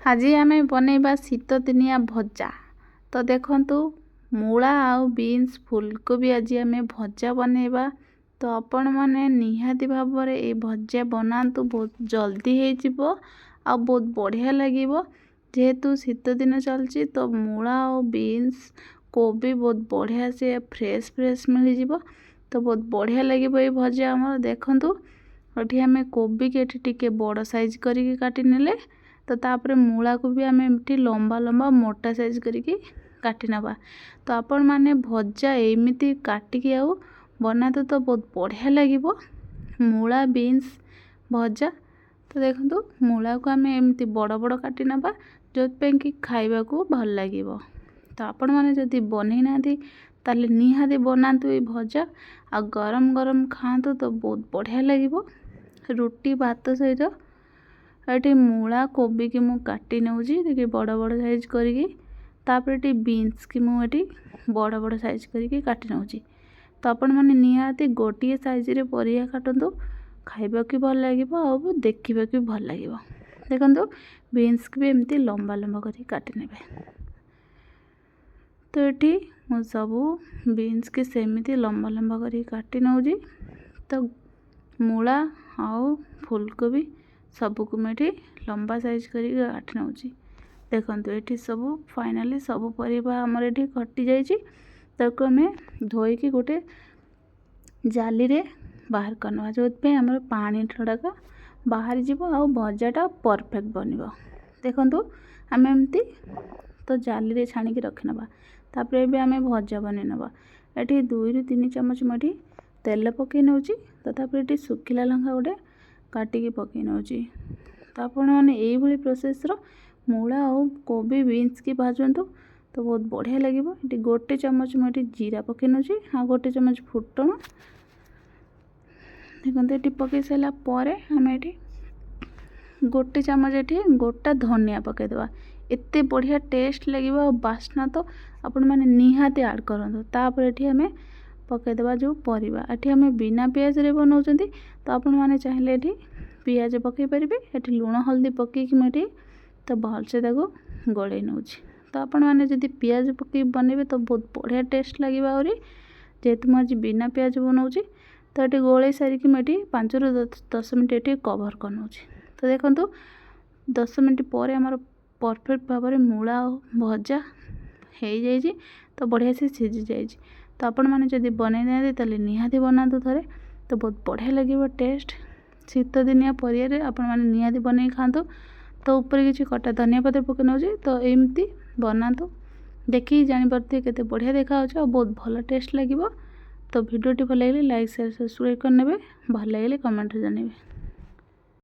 आज आम बनैबा शीत दिनिया भजा। तो देखंतु मूला आउ बीन्स फूलकोबी आज आम भजा बनैबा। तो आपण माने निहाती भाव में ये भजा बनातु, बहुत जल्दी हो आ बहुत बढ़िया लगे। जेहेतु शीत दिन चलची तो मूला और बीन्स कोबी बहुत बढ़िया से फ्रेश फ्रेश मिल जिवो। तो बहुत बढ़िया लगे ये भजा। आम देखंतु ये आम कोबी के टिके बड़ साइज करके काटी नेले। तो तापर मूला को भी आम एमती लंबा लंबा मोटा साइज करके काटी नबा। तो आपण माने भजा एमती काटिकी आउ बनाते तो बहुत बढ़िया लगे मूला बीन्स भजा। तो देखो मूला को आम एमती बड़ बड़ काटी नबा जो कि खाइबा को भल लगे। तो आपण माने जदि बनै ना ताले निहाती बनातु ये भजा आ गरम गरम खातु तो बहुत बढ़िया लगे रुटी भात सहित। ये मूला कोबी की मु काटी नौजी देखिए बड़ बड़ साइज करके। तापर ये बीन्स की मुझे बड़ बड़ साइज करके काटी नौजी। तो आपण माने निहाती गोटे साइज रे परिया काटंतु, खाइबा की भल लगे और देखा भी भल लगे। देखो बीन्स की भी एमती लंबा लंबा करके काटी नेबे। तो ये मु सबू बीन्स की सेमती लंबा लंबा करके काटी नौजी। तो मूला आउ फूलकोबी सबू को मैं लंबा साइज करके काटी नौजी। देखो ये सब फाइनाली सब परिबा हमर ये कटि जाइए। ताको आम धोईकी गोटे जाली रे बाहर करना जो आम पानी ठड़ाक बाहर जीव आ भजाटा परफेक्ट बन। देखो आम एमती तो जाली रे छाणिकी रखी नबा। तापर ये आम भजा बन नबा। ये 2 ରୁ 3 ଚାମच मुझे तेल पकई नौजी। तो तापर ये सुखिला लंका गोटे काटिकी पकई नौजी। तो आपण मैंने यही प्रोसेस मूला और कोबी बीन्स की भाजतु तो बहुत बढ़िया लगे। ये गोटे चामच मुझे जीरा पकई नौजी आ गोटे चामच फुटण। देखते ये पकई सारापर आम ये गोटे चामच ये गोटा धनिया पकईदे। एते बढ़िया टेस्ट लगे और बास्ना तो आपण मैंने निहाती ऐड करूँ। तापर ये आम पकईदे जो परिबा ये आम बिना पियाज रे बनाऊँ। तो आपण मैंने चाहिए ये पियाज पकई पारे। ये लुण हल्दी पकईकि मुझे तो भलसे गोल नौजी। तो आपण मैंने जदि पियाज पकई बनइबे तो बहुत बढ़िया टेस्ट लगे। आहरी जेहेतु मुझे बिना पियाज बनाऊँ तो ये गोल सारिकी मुझे 5 ରୁ 10 मिनट ये कवर कर नौजी। तो देखो 10 मिनट पर आमर परफेक्ट भाव में मूला भजा हो जाए। तो बढ़िया से सीझी जाए। तो आपण मैंने जदि बनई ना ताले निहाती बनातु थरे तो बहुत बढ़िया लगे टेस्ट। शीत दिनिया परिया आपण मैंने निहाती बनई खातु। तो ऊपर किसी कटा धनिया पत्र पकई नौजी। तो एमती बनातु देखिए जानीपारे केते बढ़िया देखा बहुत भल टेस्ट लगे। तो वीडियोटी भल लगे लाइक शेयर सब्सक्राइब करने भल लगे कमेंट जानवे।